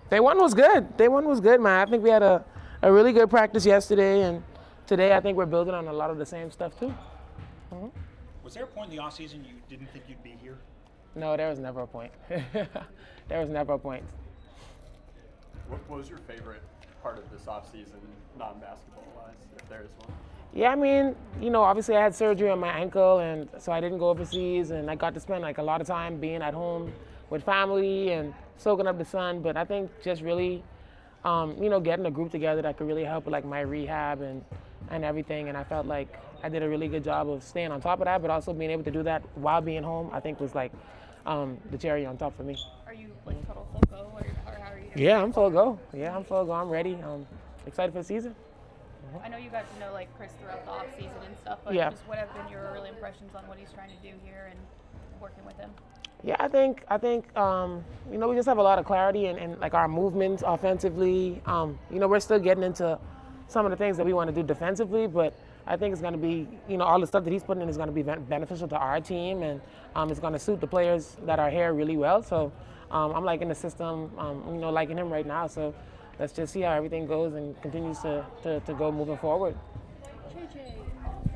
Day one was good. Day one was good, man. I think we had a really good practice yesterday, and today I think we're building on a lot of the same stuff too. Was there a point in the offseason you didn't think you'd be here? No, there was never a point. There was never a point. What was your favorite part of this offseason, non-basketball-wise, if there is one? Yeah, I mean, obviously I had surgery on my ankle, and so I didn't go overseas, and I got to spend like a lot of time being at home with family and soaking up the sun. But I think just really, getting a group together that could really help with like my rehab and everything. And I felt like I did a really good job of staying on top of that, but also being able to do that while being home, I think was like the cherry on top for me. Are you like total full go, or how are you? Yeah, I'm full go. I'm full go. I'm ready. I'm excited for the season. I know you got to know like Chris throughout the off season and stuff, but Yeah. just what have been your early impressions on what he's trying to do here and working with him? Yeah, I think we just have a lot of clarity in like our movements offensively. We're still getting into some of the things that we want to do defensively, but I think it's going to be, all the stuff that he's putting in is going to be beneficial to our team, and it's going to suit the players that are here really well. So I'm liking the system, liking him right now. So let's just see how everything goes and continues to go moving forward. JJ,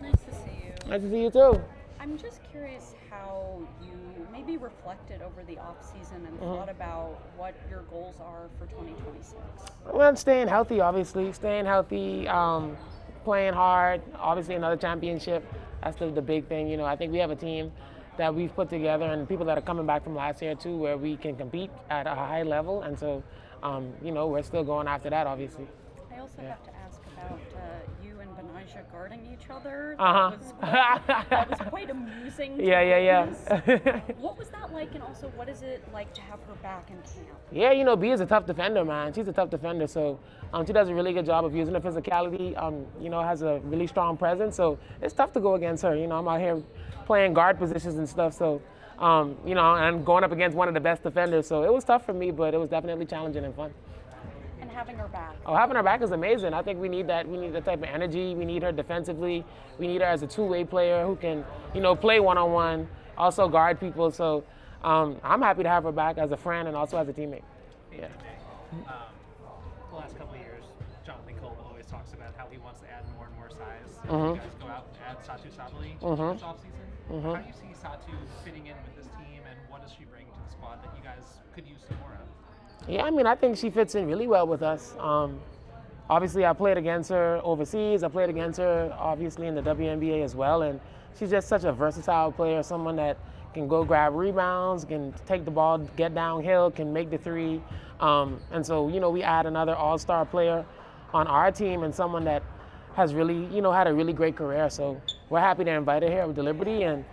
nice to see you. Nice to see you too. I'm just curious how you maybe reflected over the off season and thought about what your goals are for 2026. Well, staying healthy, obviously. Staying healthy, playing hard, obviously another championship. That's the big thing. I think we have a team that we've put together and people that are coming back from last year too, where we can compete at a high level. And so, we're still going after that, obviously. I also have to ask about you and Betnijah guarding each other. That was quite amusing. To Yeah. What was that like, and also what is it like to have her back in camp? Yeah, B is a tough defender, man. She's a tough defender, so she does a really good job of using her physicality. Has a really strong presence, so it's tough to go against her. I'm out here playing guard positions and stuff, so and going up against one of the best defenders. So it was tough for me, but it was definitely challenging and fun. And having her back. Oh, having her back is amazing. I think we need that. We need that type of energy. We need her defensively. We need her as a two-way player who can, play one-on-one, also guard people. So I'm happy to have her back as a friend and also as a teammate. Yeah. The last couple of years, Jonquel always talks about how he wants to add more and more size. You guys go out and add Satou Sabally this offseason. How do you see Satou fitting in with this team, and what does she bring to the squad that you guys could use some more of? Yeah, I think she fits in really well with us. Obviously, I played against her overseas. I played against her, obviously, in the WNBA as well. And she's just such a versatile player, someone that can go grab rebounds, can take the ball, get downhill, can make the three. And so, we add another all-star player on our team and someone that has really, had a really great career. So we're happy to invite her here with Liberty, and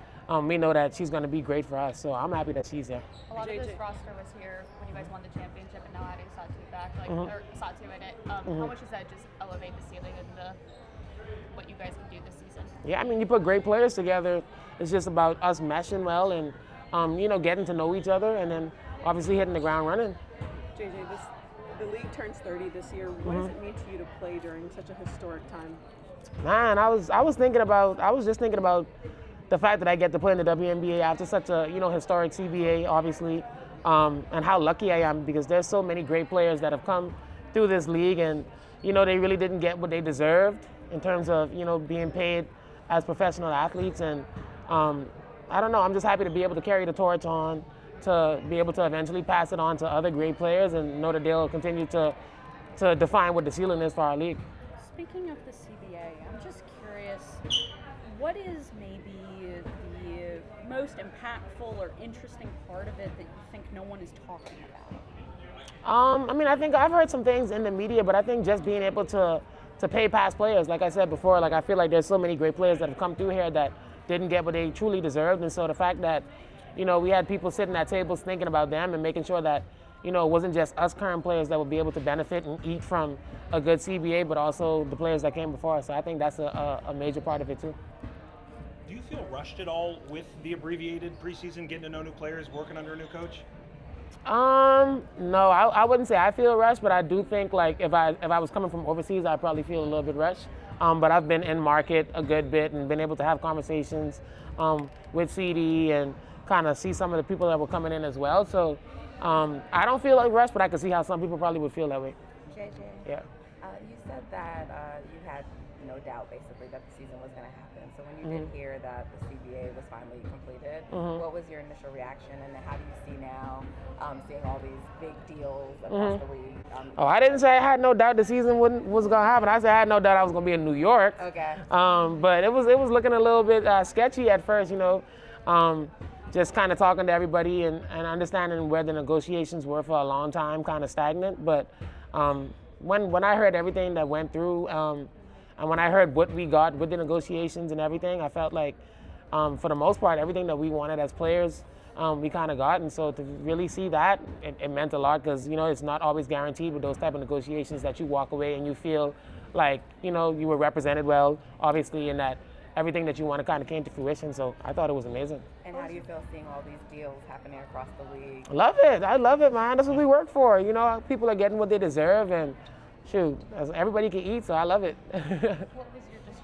we know that she's going to be great for us. So I'm happy that she's here. A lot of this roster was here when you guys won the championship, and now adding Satou back, or Satou in it. How much does that just elevate the ceiling and what you guys can do this season? Yeah, you put great players together. It's just about us meshing well and, getting to know each other, and then obviously hitting the ground running. JJ, the league turns 30 this year. What does it mean to you to play during such a historic time? Man, I was just thinking about the fact that I get to play in the WNBA after such a historic CBA, obviously, and how lucky I am because there's so many great players that have come through this league, and they really didn't get what they deserved in terms of being paid as professional athletes. And I don't know, I'm just happy to be able to carry the torch on, to be able to eventually pass it on to other great players, and know that they'll continue to define what the ceiling is for our league. Speaking of the CBA, I'm just curious, what is maybe the most impactful or interesting part of it that you think no one is talking about? I think I've heard some things in the media, but I think just being able to pay past players, like I said before, I feel like there's so many great players that have come through here that didn't get what they truly deserved. And so the fact that, we had people sitting at tables thinking about them and making sure that, it wasn't just us current players that would be able to benefit and eat from a good CBA, but also the players that came before us. So I think that's a major part of it too. Do you feel rushed at all with the abbreviated preseason, getting to know new players, working under a new coach? No, I wouldn't say I feel rushed, but I do think if I was coming from overseas, I'd probably feel a little bit rushed. But I've been in market a good bit and been able to have conversations with CD and kind of see some of the people that were coming in as well. So, I don't feel like rushed, but I can see how some people probably would feel that way. JJ, Yeah. you said that you had no doubt basically that the season was going to happen. So when you did hear that the CBA was finally completed, what was your initial reaction, and then how do you see now seeing all these big deals across the league? Oh, I didn't say I had no doubt the season was going to happen. I said I had no doubt I was going to be in New York. Okay. But it was looking a little bit sketchy at first, you know. Just kind of talking to everybody and understanding where the negotiations were for a long time, kind of stagnant. But when I heard everything that went through, and when I heard what we got with the negotiations and everything, I felt like, for the most part, everything that we wanted as players, we kind of got. And so to really see that, it meant a lot, because, you know, it's not always guaranteed with those type of negotiations that you walk away and you feel like, you know, you were represented well, obviously, in that everything that you wanted kind of came to fruition. So I thought it was amazing. And how do you feel seeing all these deals happening across the league? Love it. I love it, man. That's what we work for. You know, people are getting what they deserve, and shoot, everybody can eat, so I love it. What was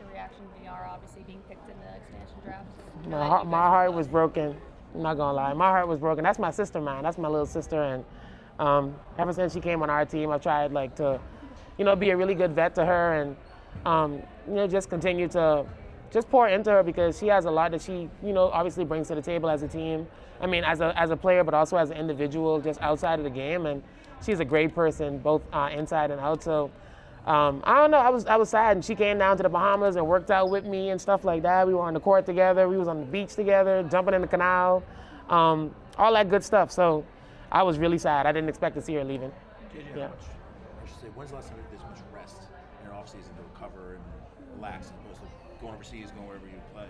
your reaction to Yara obviously being picked in the expansion draft? My heart was broken. I'm not gonna lie, my heart was broken. That's my sister, man. That's my little sister, and ever since she came on our team, I've tried like to, you know, be a really good vet to her, and you know, just continue to just pour into her, because she has a lot that she, you know, obviously brings to the table as a team. I mean, as a player, but also as an individual, just outside of the game. And she's a great person, both inside and out. So I don't know. I was sad, and she came down to the Bahamas and worked out with me and stuff like that. We were on the court together. We was on the beach together, jumping in the canal, all that good stuff. So I was really sad. I didn't expect to see her leaving. JJ, Yeah. I should say, when's the last time you did this much rest in your off season to recover and relax, as opposed to going overseas, going wherever you play?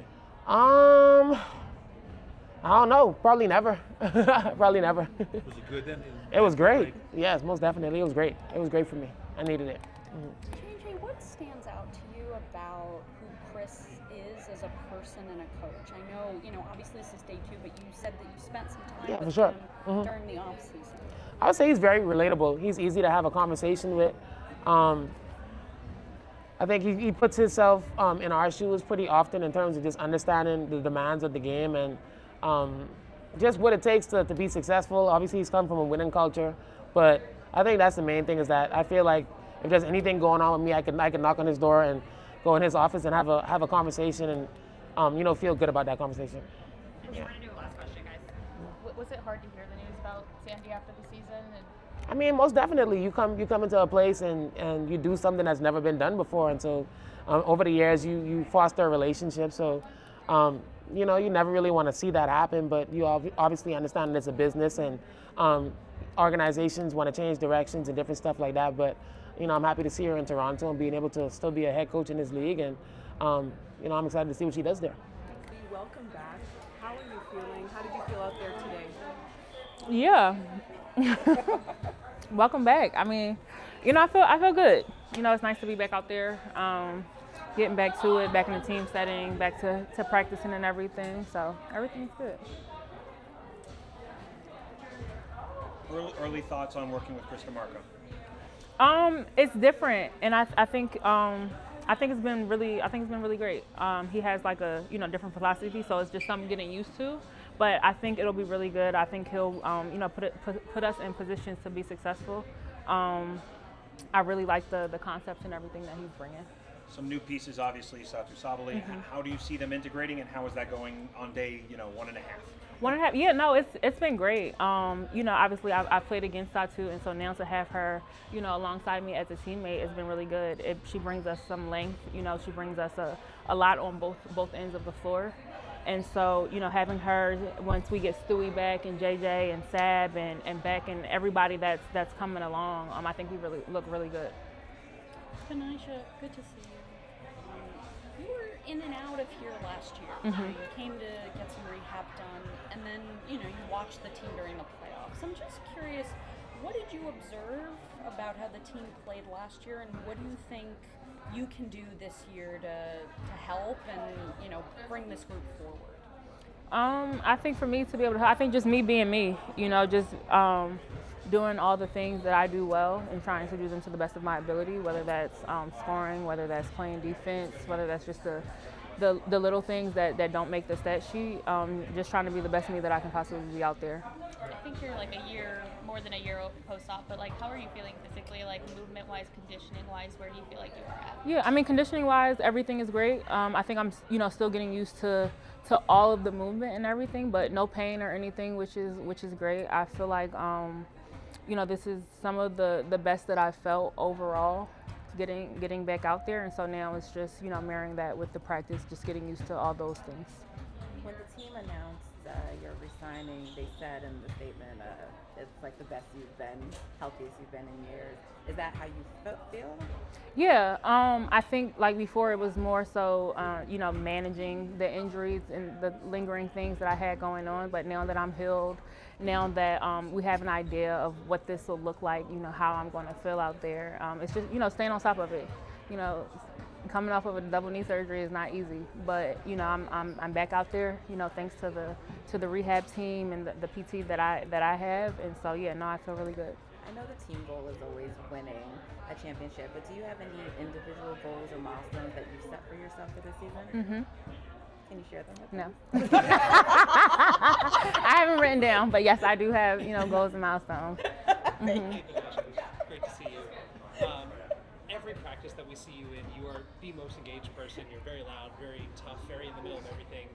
I don't know. Probably never. Probably never. Was it good then? It was great. Yes, most definitely. It was great. It was great for me. I needed it. JJ, what stands out to you about who Chris is as a person and a coach? I know, you know, obviously this is day 2, but you said that you spent some time For with sure. him during the off season. I would say he's very relatable. He's easy to have a conversation with. I think he puts himself in our shoes pretty often in terms of just understanding the demands of the game and just what it takes to be successful. Obviously, he's come from a winning culture, but I think that's the main thing, is that I feel like if there's anything going on with me, I can knock on his door and go in his office and have a conversation and you know, feel good about that conversation. Yeah. We're gonna do a last question, guys. Was it hard to hear the news about Sandy after the season? I mean, most definitely. You come into a place and you do something that's never been done before, and so over the years you foster a relationship. So you know, you never really want to see that happen, but you obviously understand that it's a business, and organizations want to change directions and different stuff like that. But you know, I'm happy to see her in Toronto and being able to still be a head coach in this league, and you know, I'm excited to see what she does there. So you welcome back. How are you feeling? How did you feel out there today? Yeah. Welcome back. I mean, you know, I feel good. You know, it's nice to be back out there, getting back to it, back in the team setting, back to practicing and everything. So everything's good. Early thoughts on working with Chris DeMarco? It's different, and I think it's been really great. He has like a, you know, different philosophy, so it's just something getting used to. But I think it'll be really good. I think he'll, you know, put us in positions to be successful. I really like the concepts and everything that he's bringing. Some new pieces, obviously, Satou, Sabally. How do you see them integrating, and how is that going on day, you know, 1.5? 1.5, yeah, no, it's been great. You know, obviously I've played against Satou, and so now to have her, you know, alongside me as a teammate has been really good. She brings us some length. You know, she brings us a lot on both ends of the floor. And so, you know, having her, once we get Stewie back and JJ and Sab and Beck and everybody that's coming along, I think we really look really good. Betnijah, good to see you. You were in and out of here last year. You came to get some rehab done, and then, you know, you watched the team during the playoffs. I'm just curious, what did you observe about how the team played last year, and what do you think you can do this year to help and, you know, bring this group forward? I think for me to be able to, I think just me being me, you know, just doing all the things that I do well and trying to do them to the best of my ability, whether that's scoring, whether that's playing defense, whether that's just the little things that don't make the stat sheet. Just trying to be the best me that I can possibly be out there. I think you're like more than a year post-op, but like how are you feeling physically, like movement-wise, conditioning-wise? Where do you feel like you are at? Yeah, I mean, conditioning-wise, everything is great. I think I'm, still getting used to all of the movement and everything, but no pain or anything, which is great. I feel like, this is some of the best that I've felt overall, getting back out there, and so now it's just, marrying that with the practice, just getting used to all those things. When the team announced your resigning, they said in the statement, it's like the best you've been, healthiest you've been in years. Is that how you feel? Yeah, I think like before it was more so, managing the injuries and the lingering things that I had going on. But now that I'm healed, now that we have an idea of what this will look like, how I'm going to feel out there, it's just, staying on top of it. Coming off of a double knee surgery is not easy, but I'm back out there. Thanks to the rehab team and the PT that I have, and so I feel really good. I know the team goal is always winning a championship, but do you have any individual goals or milestones that you've set for yourself for this season? Mm-hmm. Can you share them with No. us? I haven't written down, but yes, I do have goals and milestones. Thank you. Great to see you. Every practice that we see you in, you are the most engaged person. You're very loud, very tough, very in the middle of everything.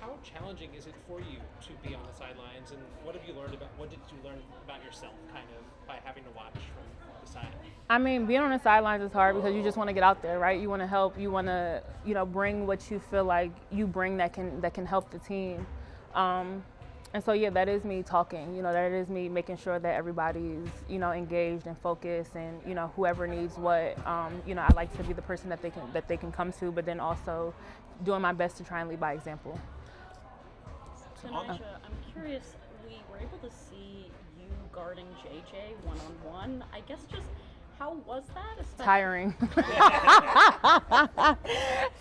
How challenging is it for you to be on the sidelines, and what did you learn about yourself, kind of, by having to watch from the side? I mean, being on the sidelines is hard because you just want to get out there, right? You want to help. You want to, bring what you feel like you bring that can help the team. And so, that is me talking. That is me making sure that everybody's, engaged and focused, and whoever needs what. I like to be the person that they can come to, but then also doing my best to try and lead by example. Betnijah, I'm curious. We were able to see you guarding JJ one-on-one. I guess just how was that? Tiring.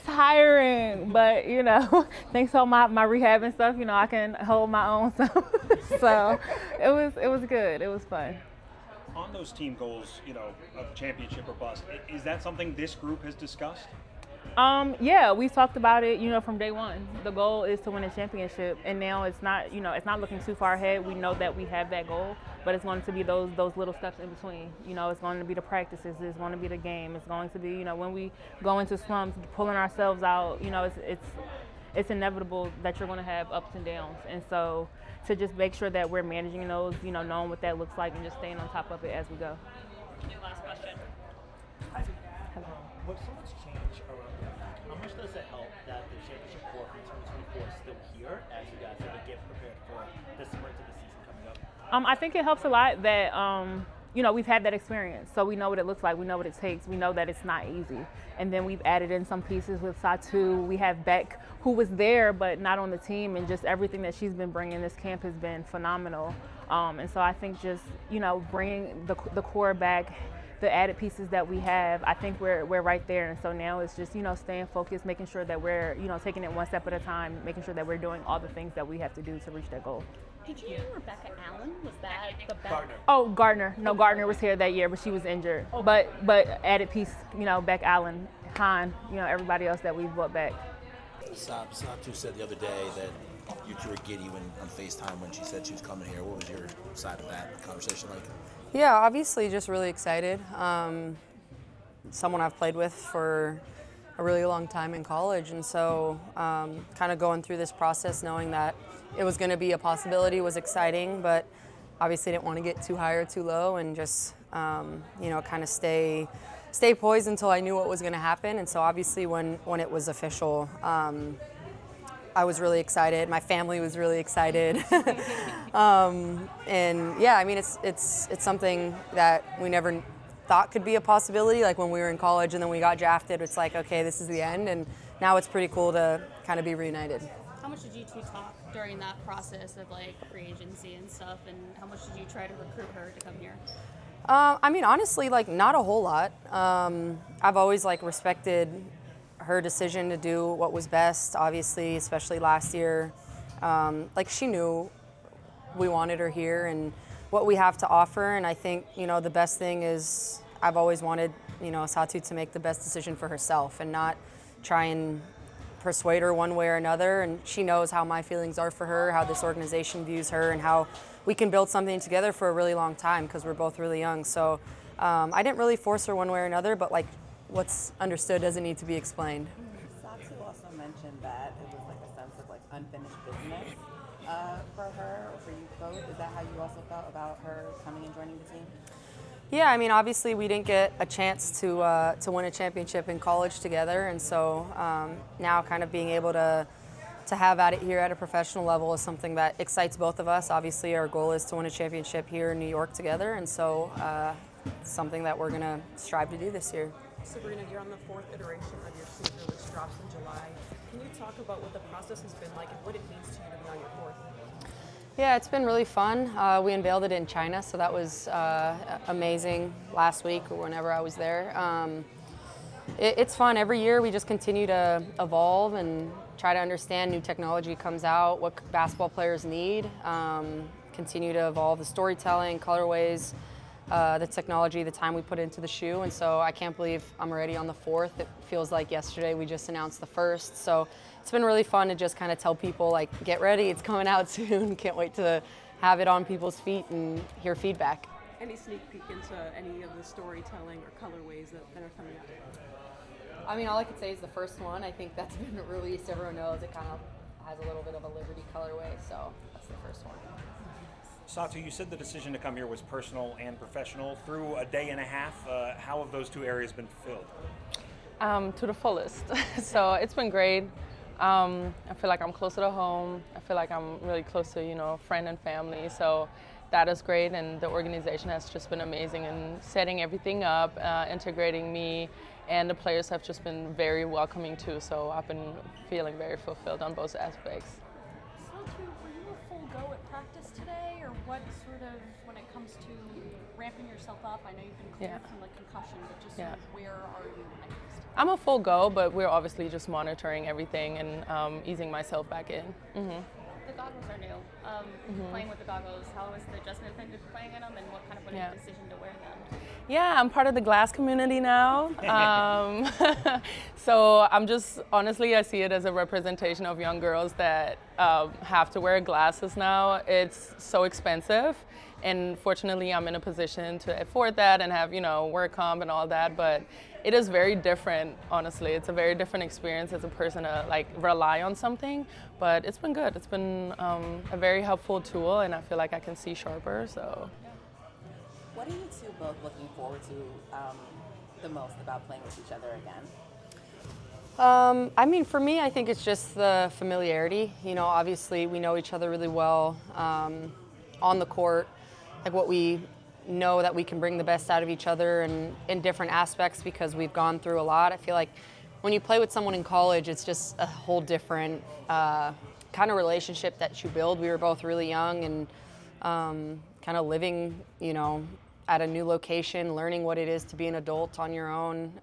Tiring, but thanks to all my rehab and stuff, I can hold my own. So it was good. It was fun. On those team goals, of championship or bust, is that something this group has discussed? Yeah, we talked about it, from day one. The goal is to win a championship, and now it's not, it's not looking too far ahead. We know that we have that goal, but it's going to be those little steps in between. It's going to be the practices, it's going to be the game, it's going to be, when we go into slumps, pulling ourselves out. It's inevitable that you're going to have ups and downs, and so to just make sure that we're managing those, knowing what that looks like, and just staying on top of it as we go. Last question. With so much change around the league, how much does it help that the championship core from 2024 is still here as you guys sort of get prepared for the sprint of the season coming up? I think it helps a lot that, we've had that experience. So we know what it looks like. We know what it takes. We know that it's not easy. And then we've added in some pieces with Satou. We have Beck, who was there but not on the team, and just everything that she's been bringing this camp has been phenomenal. And so I think just, bringing the core back, the added pieces that we have, I think we're right there. And so now it's just, staying focused, making sure that we're, taking it one step at a time, making sure that we're doing all the things that we have to do to reach that goal. Did you know Rebecca Allen? Was that the best? Gardner. Oh, Gardner. No, Gardner was here that year, but she was injured. Oh. But added piece, Beck Allen, Han, everybody else that we've brought back. Satou said the other day that you two were giddy on FaceTime when she said she was coming here. What was your side of that conversation like? Yeah, obviously just really excited. Someone I've played with for a really long time in college, and so kind of going through this process knowing that it was going to be a possibility was exciting, but obviously didn't want to get too high or too low, and just kind of stay poised until I knew what was going to happen. And so obviously when it was official, I was really excited. My family was really excited. And yeah, I mean, it's something that we never thought could be a possibility. Like when we were in college and then we got drafted, it's like, okay, this is the end. And now it's pretty cool to kind of be reunited. How much did you two talk during that process of like free agency and stuff, and how much did you try to recruit her to come here? I mean, honestly, like not a whole lot. I've always like respected her decision to do what was best, obviously, especially last year. Like she knew we wanted her here and what we have to offer. And I think, the best thing is I've always wanted, Satou to make the best decision for herself and not try and persuade her one way or another, and she knows how my feelings are for her, how this organization views her, and how we can build something together for a really long time because we're both really young. So I didn't really force her one way or another, but like what's understood doesn't need to be explained. Satou also mentioned that it was like a sense of like unfinished business for her or for you both. Is that how you also felt about her coming and joining the team? Yeah, I mean, obviously we didn't get a chance to win a championship in college together, and so now kind of being able to have at it here at a professional level is something that excites both of us. Obviously, our goal is to win a championship here in New York together, and so it's something that we're going to strive to do this year. Sabrina, you're on the 4th iteration of your season, which drops in July. Can you talk about what the process has been like and what it means to you to be on your 4th? Yeah, it's been really fun. We unveiled it in China, so that was amazing last week or whenever I was there. It's fun. Every year we just continue to evolve and try to understand new technology comes out, what basketball players need, continue to evolve the storytelling, colorways, the technology, the time we put into the shoe. And so I can't believe I'm already on the 4th. It feels like yesterday we just announced the 1st. So it's been really fun to just kind of tell people, like, get ready, it's coming out soon. Can't wait to have it on people's feet and hear feedback. Any sneak peek into any of the storytelling or colorways that are coming out? I mean, all I could say is the first one. I think that's been released. Everyone knows it kind of has a little bit of a Liberty colorway, so that's the first one. Satou, you said the decision to come here was personal and professional. Through a day and a half, how have those two areas been fulfilled? To the fullest. So it's been great. I feel like I'm closer to home. I feel like I'm really close to, friend and family. So that is great, and the organization has just been amazing in setting everything up, integrating me, and the players have just been very welcoming too. So I've been feeling very fulfilled on both aspects. Satou, were you a full go at practice today, or what sort of, when it comes to ramping yourself up? I know you've been cleared from the concussion, but just sort of where are you next? I'm a full go, but we're obviously just monitoring everything and easing myself back in. Mm-hmm. The goggles are new. Playing with the goggles, how was the adjustment been to playing in them, and what kind of went the decision to wear them? Yeah, I'm part of the glass community now. So I'm just, honestly, I see it as a representation of young girls that have to wear glasses now. It's so expensive. And fortunately, I'm in a position to afford that and have, work comp and all that. But it is very different, honestly. It's a very different experience as a person to rely on something. But it's been good. It's been a very helpful tool, and I feel like I can see sharper. So. What are you two both looking forward to the most about playing with each other again? I mean, for me, I think it's just the familiarity. Obviously, we know each other really well on the court. Like what we know that we can bring the best out of each other and in different aspects because we've gone through a lot. I feel like when you play with someone in college, it's just a whole different kind of relationship that you build. We were both really young and kind of living, at a new location, learning what it is to be an adult on your own.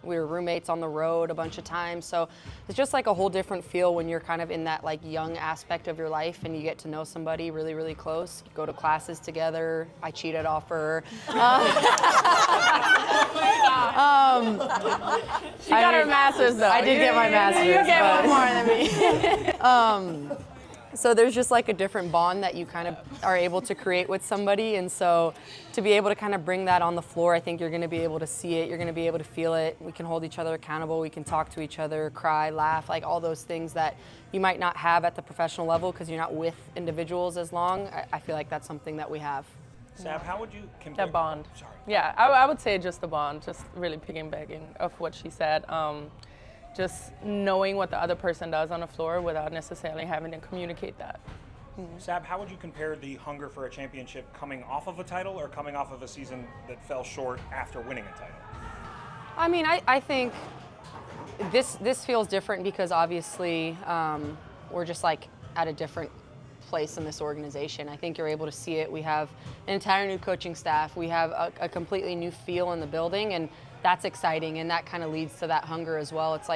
We were roommates on the road a bunch of times. So it's just like a whole different feel when you're kind of in that young aspect of your life and you get to know somebody really, really close. You go to classes together. I cheated off her. She got her master's though. I did get my master's. You get one more than me. So there's just a different bond that you kind of are able to create with somebody. And so to be able to kind of bring that on the floor, I think you're going to be able to see it. You're going to be able to feel it. We can hold each other accountable. We can talk to each other, cry, laugh, all those things that you might not have at the professional level because you're not with individuals as long. I feel like that's something that we have. Sab, how would you compare? The bond. Sorry. Yeah, I would say just the bond, just really piggybacking off what she said. Just knowing what the other person does on the floor without necessarily having to communicate that. Sab, how would you compare the hunger for a championship coming off of a title or coming off of a season that fell short after winning a title? I mean, I think this feels different because obviously we're just at a different place in this organization. I think you're able to see it. We have an entire new coaching staff. We have a completely new feel in the building, and that's exciting, and that kind of leads to that hunger as well. It's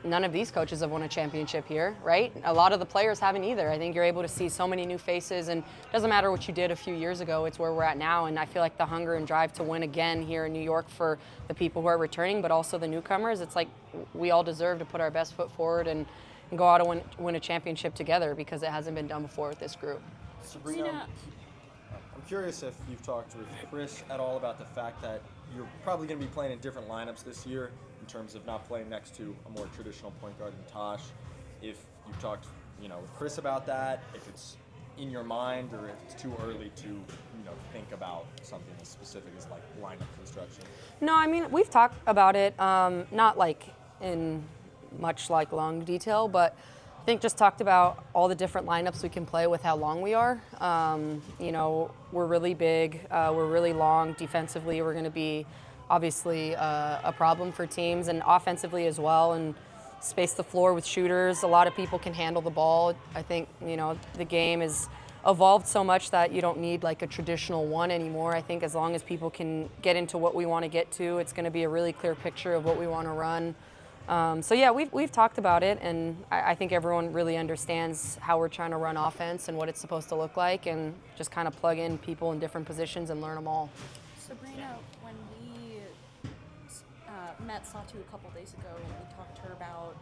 none of these coaches have won a championship here, right? A lot of the players haven't either. I think you're able to see so many new faces, and it doesn't matter what you did a few years ago, it's where we're at now, and I feel like the hunger and drive to win again here in New York for the people who are returning, but also the newcomers, it's like we all deserve to put our best foot forward and go out and win a championship together because it hasn't been done before with this group. Sabrina, I'm curious if you've talked with Chris at all about the fact that you're probably going to be playing in different lineups this year in terms of not playing next to a more traditional point guard in Tosh. If you've talked, with Chris about that, if it's in your mind or if it's too early to, think about something as specific as like lineup construction. No, I mean, we've talked about it, not like in much like long detail, but I think just talked about all the different lineups we can play with how long we are. We're really big, we're really long. Defensively, we're going to be obviously a problem for teams, and offensively as well, and space the floor with shooters. A lot of people can handle the ball. I think, the game has evolved so much that you don't need like a traditional one anymore. I think as long as people can get into what we want to get to, it's going to be a really clear picture of what we want to run. We've talked about it, and I think everyone really understands how we're trying to run offense and what it's supposed to look like, and just kind of plug in people in different positions and learn them all. Sabrina, when we met Satou a couple days ago, we talked to her about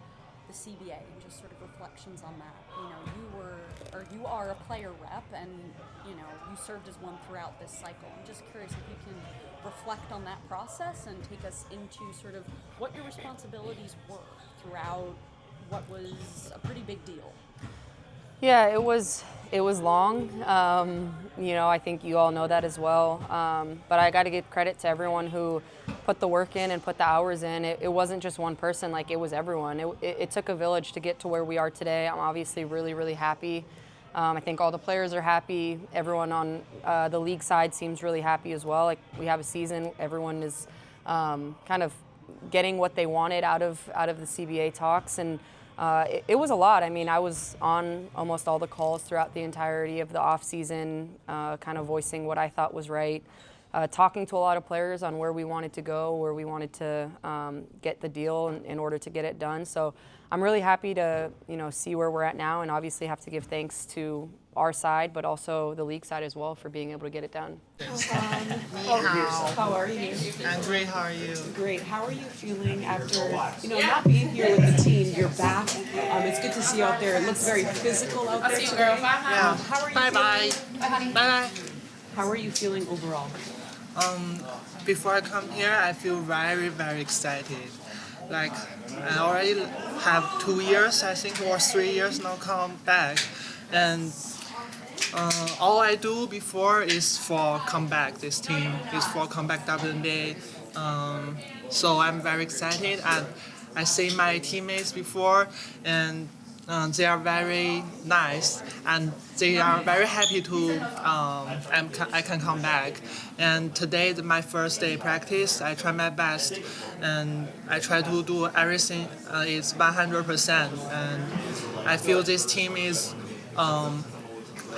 the CBA and just sort of reflections on that. You are a player rep, and you served as one throughout this cycle. I'm just curious if you can reflect on that process and take us into sort of what your responsibilities were throughout what was a pretty big deal. Yeah, it was long. I think you all know that as well. But I got to give credit to everyone who put the work in and put the hours in. It wasn't just one person, like it was everyone. It took a village to get to where we are today. I'm obviously really, really happy. I think all the players are happy. Everyone on the league side seems really happy as well. Like we have a season, everyone is kind of getting what they wanted out of the CBA talks, and it was a lot. I mean, I was on almost all the calls throughout the entirety of the off season, kind of voicing what I thought was right, talking to a lot of players on where we wanted to go, where we wanted to get the deal in order to get it done. So I'm really happy to see where we're at now, and obviously have to give thanks to our side, but also the league side as well for being able to get it done. How are you? I'm great. How are you? Great. How are you feeling after not being here with the team? You're back. It's good to see you out there. It looks very physical out there today. Yeah. How are you Bye. Bye. How are you feeling overall? Before I come here, I feel very, very excited. Like I already have 2 years, I think, or 3 years now come back, and all I do before is for come back this team, is for come back WNBA. So I'm very excited, and I see my teammates before, and they are very nice, and they are very happy to I can come back. And today is my first day practice. I try my best, and I try to do everything. It's 100%, and I feel this team is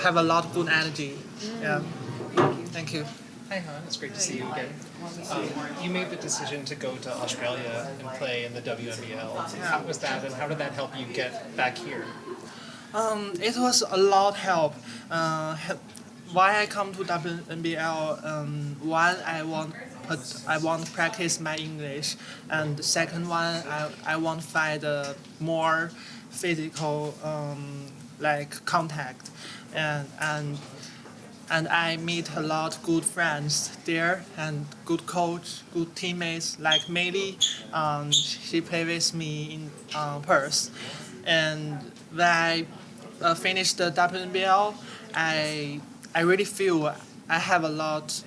have a lot of good energy. Yeah. Thank you. Hi, Han. It's great to see you again. You made the decision to go to Australia and play in the WNBL. How was that, and how did that help you get back here? It was a lot help. Why I come to WNBL? One, I want to practice my English, and the second one, I want to find a more physical contact, and I meet a lot of good friends there, and good coach, good teammates like Meili. She played with me in Perth, and when I finished the WNBL, I really feel I have a lot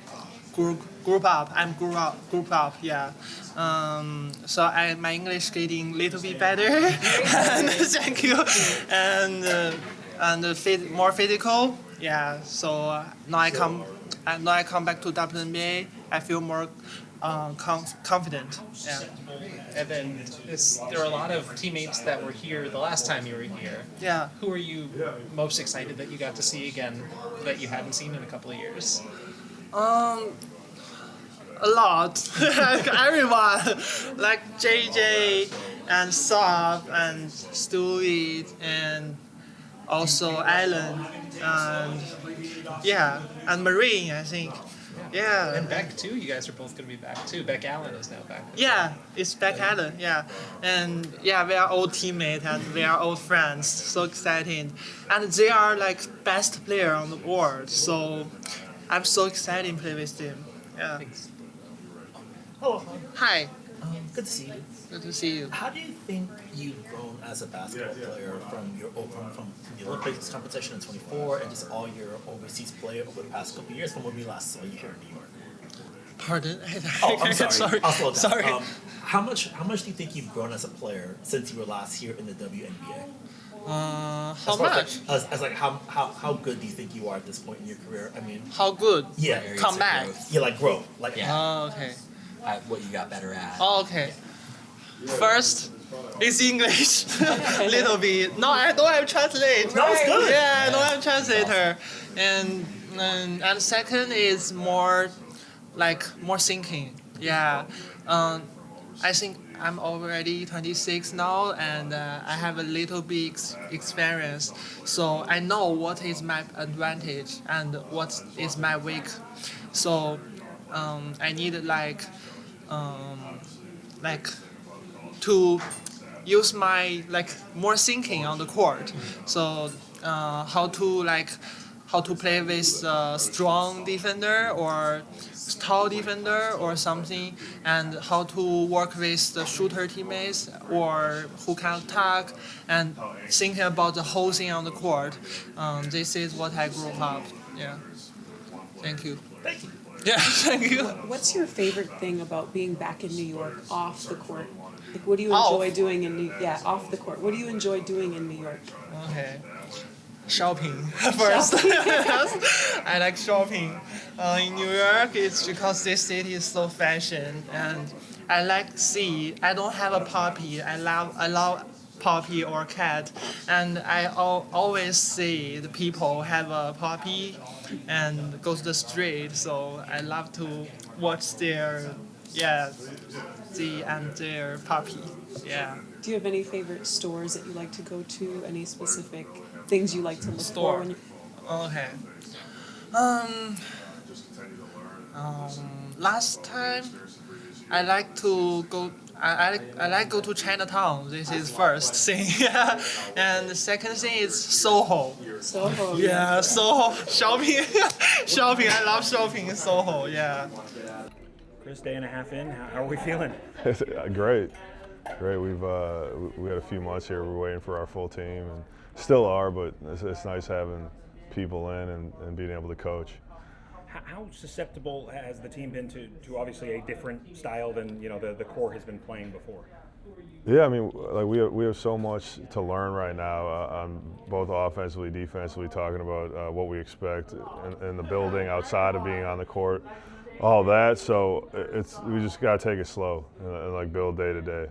group up. Yeah. So my English getting a little bit better. Thank you. And more physical. Yeah. So now I come back to WNBA. I feel more confident. Yeah. And then there are a lot of teammates that were here the last time you were here. Yeah. Who are you most excited that you got to see again that you hadn't seen in a couple of years? A lot. Everyone, like JJ and Saab and Stewie and also Alan and and Marine, I think. Yeah. And Beck too. You guys are both going to be back too. Beck Allen is now back. Yeah, it's Beck Allen. Yeah, and we are old teammates and we are old friends. So exciting, and they are like best player on the world. So I'm so excited to play with them. Yeah. Oh, Hi. good to see you. Good to see you. How do you think you've grown as a basketball player from the Olympics competition in '24 and just all your overseas play over the past couple of years from when we last saw you here in New York? Pardon? Oh, I'm sorry. Sorry. I'll slow down. Sorry. How much do you think you've grown as a player since you were last here in the WNBA? How much? How good do you think you are at this point in your career? I mean, how good? Yeah. Come back. Yeah, like grow. Like Oh, okay. What you got better at? Oh, okay. First, it's English. Little bit. No, I don't have translate. No, it's good. Yeah, I don't have translator. And second is more thinking. Yeah. I think I'm already 26 now, and I have a little bit experience. So I know what is my advantage and what is my weak. So I need to use my more thinking on the court. So how to play with a strong defender or tall defender or something, and how to work with the shooter teammates or who can attack, and thinking about the whole thing on the court. This is what I grew up. Yeah. Thank you. Thank you. Yeah, thank you. What's your favorite thing about being back in New York off the court? Like, what do you enjoy doing in off the court? What do you enjoy doing in New York? Okay. Shopping first. I like shopping. In New York, it's because this city is so fashion, and I like see. I don't have a puppy. I love puppy or cat, and I always see the people have a puppy and go to the street. So I love to watch their and their puppy. Yeah. Do you have any favorite stores that you like to go to? Any specific things you like to look Store. for? When Okay. Last time, I like to go. I like go to Chinatown. This is first thing. And the second thing is Soho. Soho. Yeah, Soho shopping. Shopping. I love shopping in Soho. Yeah. Chris, day and a half in, how are we feeling? Great. We had a few months here. We're waiting for our full team, and still are. But it's nice having people in and being able to coach. How susceptible has the team been to obviously a different style than the core has been playing before? Yeah, I mean, we have so much to learn right now on both offensively, defensively. Talking about what we expect in the building, outside of being on the court, all that. So we just got to take it slow and build day to day.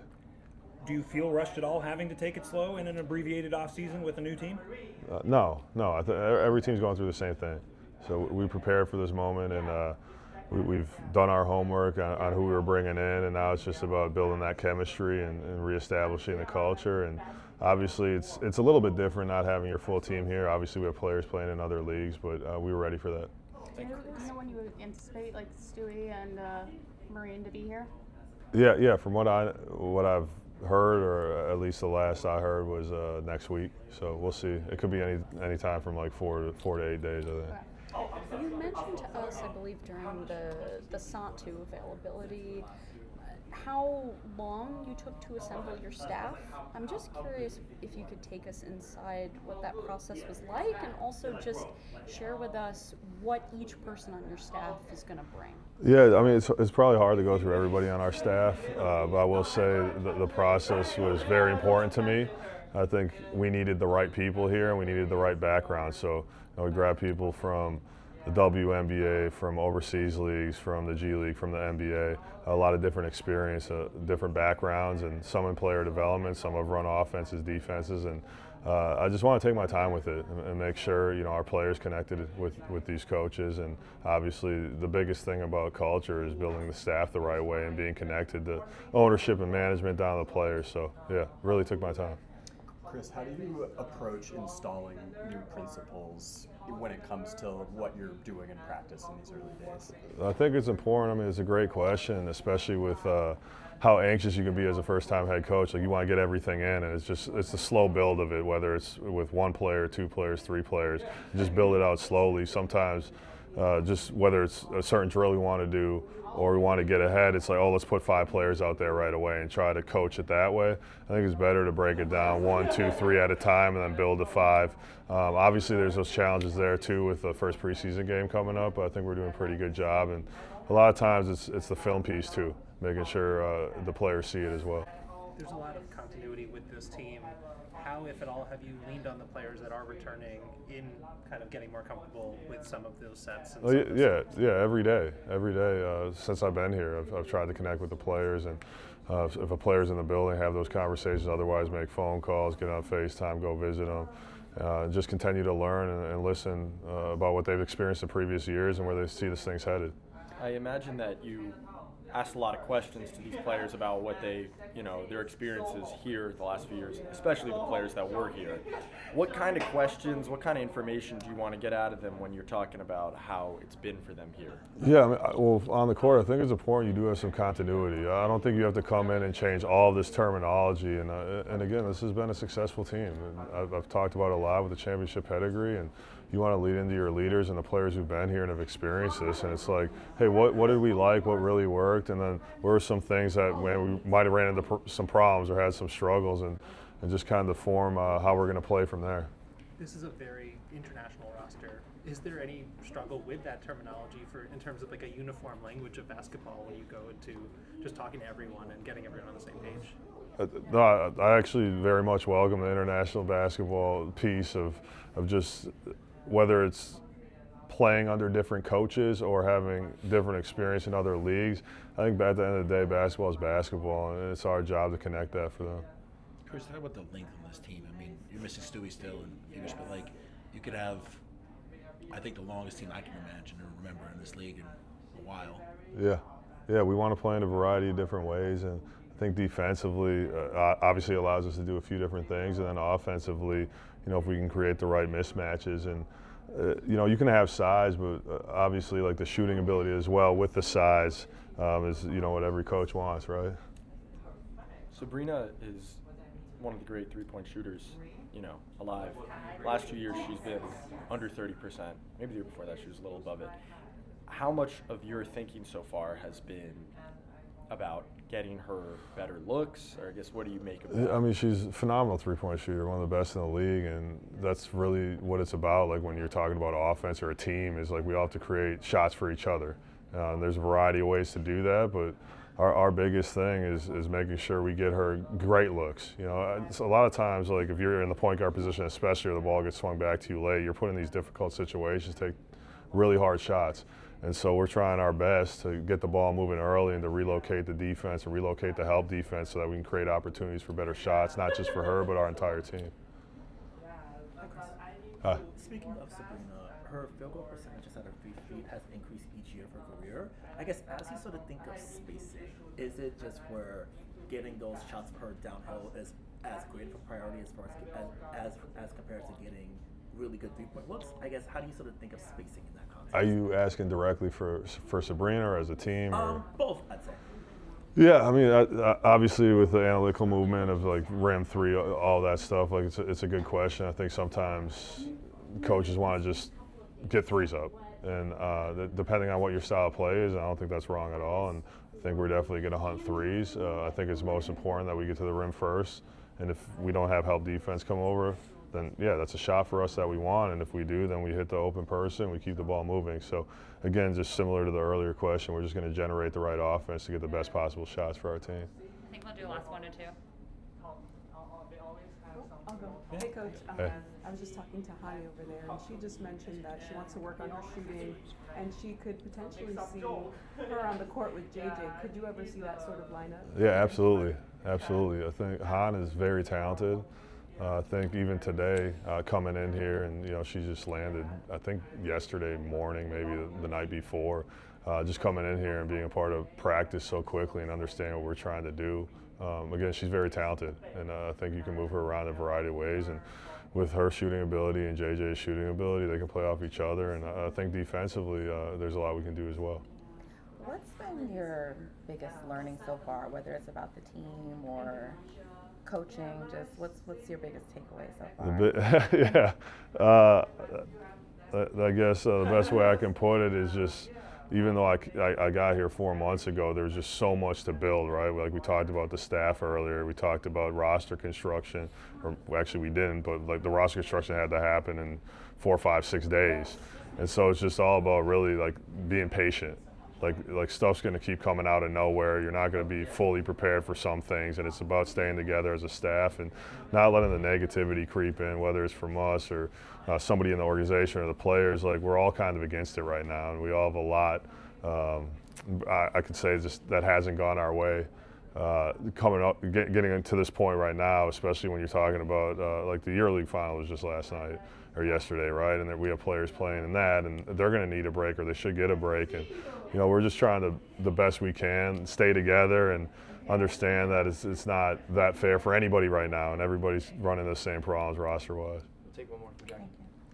Do you feel rushed at all having to take it slow in an abbreviated off season with a new team? No. Every team's going through the same thing. So we prepared for this moment, and we've done our homework on who we were bringing in, and now it's just about building that chemistry and reestablishing the culture. And obviously, it's a little bit different not having your full team here. Obviously, we have players playing in other leagues, but we were ready for that. Do you know when you would anticipate Stewie and Marine to be here? Yeah. From what I've heard, or at least the last I heard, was next week. So we'll see. It could be any time from 4 to 8 days, I think. You mentioned to us, I believe, during the Satou availability, how long you took to assemble your staff. I'm just curious if you could take us inside what that process was like, and also just share with us what each person on your staff is going to bring. Yeah, I mean, it's probably hard to go through everybody on our staff, but I will say the process was very important to me. I think we needed the right people here, and we needed the right background. So we grabbed people from the WNBA, from overseas leagues, from the G League, from the NBA, a lot of different experience, different backgrounds, and some in player development, some have run offenses, defenses, and I just want to take my time with it and make sure, you know, our players connected with these coaches. And obviously the biggest thing about culture is building the staff the right way and being connected to ownership and management down to the players. So yeah, really took my time. Chris, how do you approach installing new principles when it comes to what you're doing in practice in these early days? I think it's important. I mean, it's a great question, especially with how anxious you can be as a first-time head coach. Like, you want to get everything in, and it's the slow build of it, whether it's with one player, two players, three players. You just build it out slowly. Sometimes just whether it's a certain drill we want to do or we want to get ahead, it's like, oh, let's put 5 players out there right away and try to coach it that way. I think it's better to break it down 1, 2, 3 at a time and then build to 5. Obviously, there's those challenges there too with the first preseason game coming up, but I think we're doing a pretty good job. And a lot of times it's the film piece too, making sure the players see it as well. There's a lot of continuity with this team. How, if at all, have you leaned on the players that are returning in kind of getting more comfortable with some of those sets? And Yeah, every day. Since I've been here, I've tried to connect with the players, and if a player's in the building, have those conversations. Otherwise, make phone calls, get on FaceTime, go visit them. Just continue to learn and listen about what they've experienced in previous years and where they see this thing's headed. I imagine that you asked a lot of questions to these players about what their experiences here the last few years, especially the players that were here. What kind of questions, what kind of information do you want to get out of them when you're talking about how it's been for them here? Yeah, I mean, well, on the court, I think it's important you do have some continuity. I don't think you have to come in and change all of this terminology. And again, this has been a successful team. And I've talked about it a lot with the championship pedigree, and you want to lead into your leaders and the players who've been here and have experienced this. And it's like, hey, what did we like? What really worked? And then what were some things that when we might have ran into some problems or had some struggles, and just kind of form how we're going to play from there. This is a very international roster. Is there any struggle with that terminology in terms of like a uniform language of basketball when you go into just talking to everyone and getting everyone on the same page? No, I actually very much welcome the international basketball piece of just whether it's playing under different coaches or having different experience in other leagues. I think at the end of the day, basketball is basketball, and it's our job to connect that for them. Chris, talk about the length of this team. I mean, you're missing Stewie still and English, but like you could have, I think, the longest team I can imagine or remember in this league in a while. Yeah, we want to play in a variety of different ways, and I think defensively, obviously allows us to do a few different things, and then offensively, if we can create the right mismatches, and you can have size, but obviously like the shooting ability as well with the size is what every coach wants, right? Sabrina is one of the great three-point shooters, alive. Last 2 years she's been under 30%. Maybe the year before that she was a little above it. How much of your thinking so far has been about getting her better looks, or I guess what do you make of that? I mean, she's a phenomenal three-point shooter, one of the best in the league, and that's really what it's about. Like when you're talking about offense or a team, is like we all have to create shots for each other. There's a variety of ways to do that, but our biggest thing is making sure we get her great looks. It's a lot of times, like if you're in the point guard position, especially, or the ball gets swung back to you late, you're put in these difficult situations, take really hard shots. And so we're trying our best to get the ball moving early and to relocate the defense and relocate the help defense so that we can create opportunities for better shots, not just for her, but our entire team. Speaking of Sabrina, her field goal percentages at her 3 feet has increased each year of her career. I guess as you sort of think of spacing, is it just where getting those shots per downhill is as great of a priority as far as compared to getting really good three-point looks? I guess how do you sort of think of spacing in that context? Are you asking directly for Sabrina or as a team? Both, I'd say. Yeah, I mean, obviously with the analytical movement of like rim three, all that stuff, like it's a good question. I think sometimes coaches want to just get threes up, and depending on what your style of play is, I don't think that's wrong at all. And I think we're definitely going to hunt threes. I think it's most important that we get to the rim first, and if we don't have help defense come over, then yeah, that's a shot for us that we want, and if we do, then we hit the open person, we keep the ball moving. So again, just similar to the earlier question, we're just going to generate the right offense to get the best possible shots for our team. I think we'll do the last one or two. I'll go. Hey, Coach. Hey. I was just talking to Hani over there, and she just mentioned that she wants to work on her shooting, and she could potentially see her on the court with JJ. Could you ever see that sort of lineup? Yeah, absolutely. I think Han is very talented. I think even today, coming in here, and she just landed, I think yesterday morning, maybe the night before, just coming in here and being a part of practice so quickly and understanding what we're trying to do. Again, she's very talented, and I think you can move her around in a variety of ways. And with her shooting ability and JJ's shooting ability, they can play off each other. And I think defensively, there's a lot we can do as well. What's been your biggest learning so far, whether it's about the team or coaching? Just what's your biggest takeaway so far? I guess the best way I can put it is just, even though I got here 4 months ago, there's just so much to build, right? Like we talked about the staff earlier, we talked about roster construction, or actually we didn't, but like the roster construction had to happen in 4, 5, 6 days. And so it's just all about really like being patient. Like stuff's going to keep coming out of nowhere. You're not going to be fully prepared for some things, and it's about staying together as a staff and not letting the negativity creep in, whether it's from us or somebody in the organization or the players. Like we're all kind of against it right now, and we all have a lot. I could say just that hasn't gone our way. Coming up, getting into this point right now, especially when you're talking about like the EuroLeague final was just last night or yesterday, right? And we have players playing in that, and they're going to need a break, or they should get a break. And we're just trying to the best we can stay together and understand that it's not that fair for anybody right now, and everybody's running the same problems roster-wise. We'll take one more from Jackie.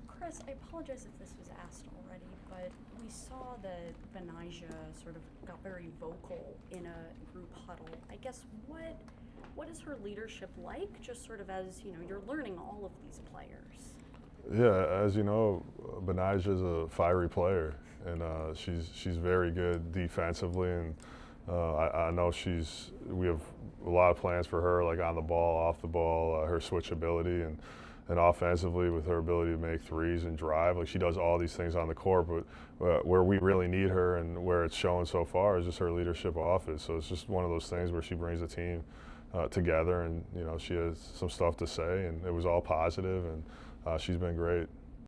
Chris, I apologize if this was asked already, but we saw that Betnijah sort of got very vocal in a group huddle. I guess what is her leadership like, just sort of as, you're learning all of these players? Yeah, as you know, Betnijah is a fiery player, and she's very good defensively, and I know we have a lot of plans for her, like on the ball, off the ball, her switchability, and offensively with her ability to make threes and drive. Like she does all these things on the court, but where we really need her and where it's shown so far is just her leadership off it. So it's just one of those things where she brings the team together, and she has some stuff to say, and it was all positive, and she's been great.